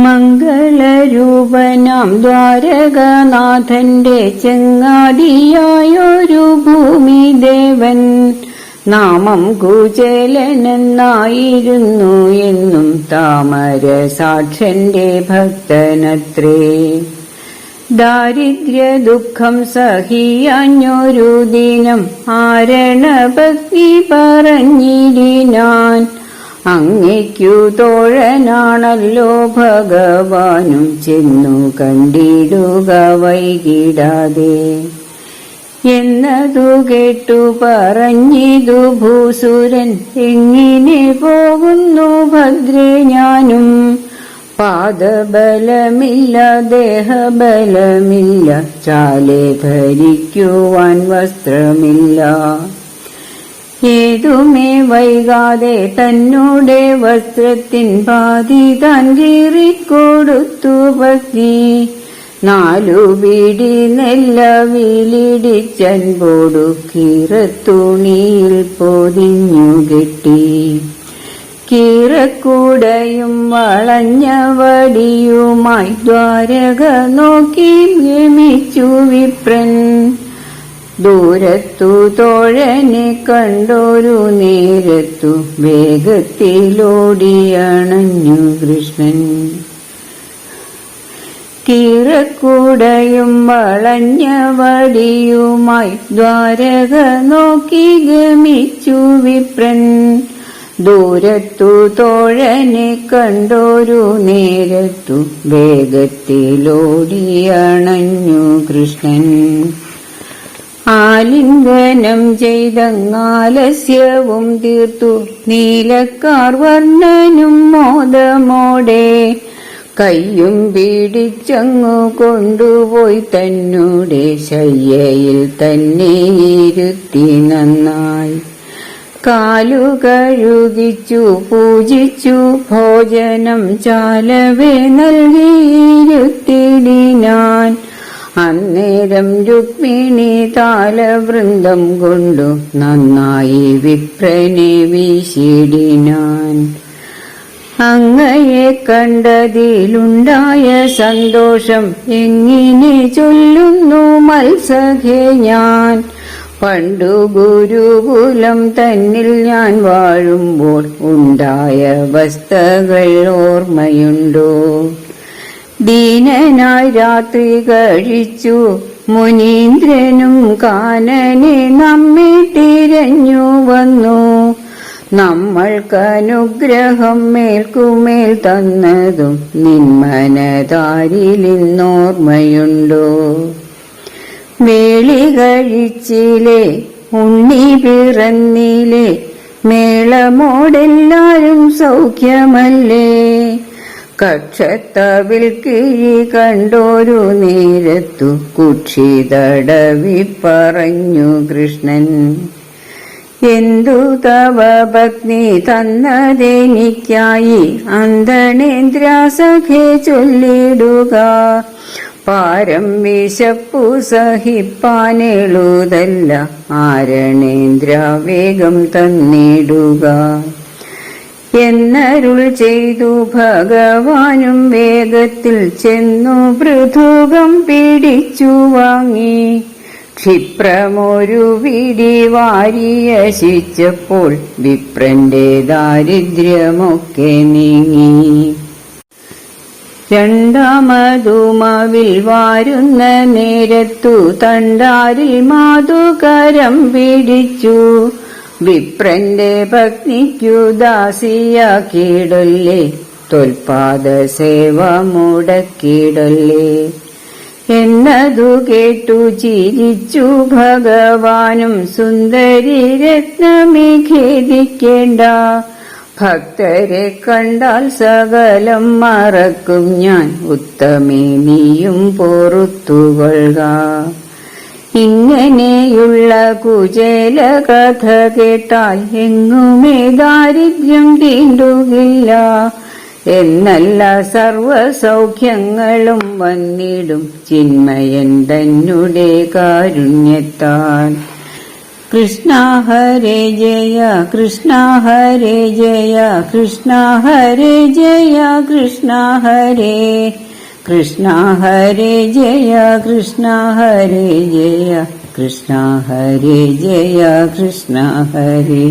മംഗളരൂപനാം ദ്വാരകനാഥന്റെ ചെങ്ങാതിയായൊരു ഭൂമിദേവൻ നാമം കുചേലനെന്നായിരുന്നു എന്നും താമര സാക്ഷന്റെ ഭക്തനത്രേ. ദാരിദ്ര്യ ദുഃഖം സഹിയാഞ്ഞൊരു ദിനം ആരണഭക്തി പറഞ്ഞിടിനാൻ. അങ്ങയ്ക്കു തോഴനാണല്ലോ ഭഗവാനും ചെന്നു കണ്ടിടുക വൈകിടാതെ എന്നതു കേട്ടു പറഞ്ഞിതു ഭൂസുരൻ. എങ്ങിനെ പോകുന്നു ഭദ്രേ ഞാനും? പാദബലമില്ല, ദേഹബലമില്ല, ചാലെ ധരിക്കുവാൻ വസ്ത്രമില്ല. ഏതുമേ വൈകാതെ തന്നോടെ വസ്ത്രത്തിൻ പാതി താൻ കീറിക്കൊടുത്തു ഭക്തി. 4 പിടി നെല്ല വിളിടിച്ചൻപോടു കീറത്തുണിയിൽ പൊതിഞ്ഞു കെട്ടി. കീറക്കൂടയും വളഞ്ഞ വടിയുമായി ദ്വാരക നോക്കി ഗമിച്ചു വിപ്രൻ. ദൂരത്തു തോഴനെ കണ്ടൊരു നേരത്തു വേഗത്തിലോടിയണഞ്ഞു കൃഷ്ണൻ. കീറക്കൂടയും വളഞ്ഞ വടിയുമായി ദ്വാരക നോക്കി ഗമിച്ചു വിപ്രൻ. ദൂരത്തു തോഴനെ കണ്ടൊരു നേരത്തു വേഗത്തിലോടിയണഞ്ഞു കൃഷ്ണൻ. ആലിംഗനം ചെയ്തങ്ങാലസ്യവും തീർത്തു നീലക്കാർ വർണ്ണനും മോദമോടെ. കയ്യും പിടിച്ചങ്ങു കൊണ്ടുപോയി തന്നോടെ ശയ്യയിൽ തന്നെ ഇരുത്തി നന്നായി. കാലു കഴുകിച്ചു പൂജിച്ചു ഭോജനം ചാലവേ നൽകിയിരുത്തിടിനാൻ. അന്നേരം രുക്മിണി താലവൃന്ദം കൊണ്ടു നന്നായി വിപ്രനെ വീശിടിനാൻ. അങ്ങയെ കണ്ടതിലുണ്ടായ സന്തോഷം എങ്ങിനെ ചൊല്ലുന്നു മത്സഖേ ഞാൻ. പണ്ടു ഗുരുകുലം തന്നിൽ ഞാൻ വാഴുമ്പോൾ ഉണ്ടായ അവസ്ഥകൾ ഓർമ്മയുണ്ടോ? ദീനനായി രാത്രി കഴിച്ചു മുനീന്ദ്രനും കാനനെ നമ്മെ തിരഞ്ഞു വന്നു. നമ്മൾക്കനുഗ്രഹം മേൽക്കുമേൽ തന്നതും നിന്മനതാരിലിന്നോർമ്മയുണ്ടോ? വേളി കഴിച്ചിലെ ഉണ്ണി പിറന്നിലെ മേളമോടെല്ലാരും സൗഖ്യമല്ലേ? കക്ഷത്തവിൽ കിഴി കണ്ടൊരു നേരത്തു കുക്ഷിതടവി പറഞ്ഞു കൃഷ്ണൻ. എന്തു തവ പത്നി തന്നതെനിക്കായി അന്തണേന്ദ്രാസഖേ ചൊല്ലിടുക. പാരം വിശപ്പു സഹിപ്പാനെളുതല്ല ആരണേന്ദ്ര വേഗം തന്നിടുക എന്നരുൾ ചെയ്തു ഭഗവാനും വേഗത്തിൽ ചെന്നു പൃഥുകം പിടിച്ചു വാങ്ങി. ക്ഷിപ്രമൊരു പിടി വാരിയശിച്ചപ്പോൾ വിപ്രന്റെ ദാരിദ്ര്യമൊക്കെ നീങ്ങി. രണ്ടാമതുമവിൽ വാരുന്ന നേരത്തു തണ്ടാരിൽ മാതുകരം പിടിച്ചു. വിപ്രന്റെ പത്നിക്കു ദാസിയാക്കിയിടല്ലേ, തൊൽപാദ സേവ മുടക്കിയിടല്ലേ എന്നതു കേട്ടു ചിരിച്ചു ഭഗവാനും. സുന്ദരി രത്നമേ ഖേദിക്കേണ്ട, ഭക്തരെ കണ്ടാൽ സകലം മറക്കും ഞാൻ. ഉത്തമേ നീയും പൊറുത്തുകൊള്ളുക. ഇങ്ങനെയുള്ള കുചേല കഥ കേട്ടാൽ എങ്ങുമേ ദാരിദ്ര്യം തീണ്ടുകില്ല എന്നല്ല സർവസൗഖ്യങ്ങളും വന്നിടും ചിന്മയൻ തന്നുടെ കാരുണ്യത്താൽ. കൃഷ്ണ ഹരേ ജയ കൃഷ്ണ ഹരേ ജയ കൃഷ്ണ ഹരേ ജയ കൃഷ്ണ ഹരേ കൃഷ്ണ ഹരേ ജയ കൃഷ്ണ ഹരേ ജയ കൃഷ്ണ ഹരേ ജയ കൃഷ്ണ ഹരേ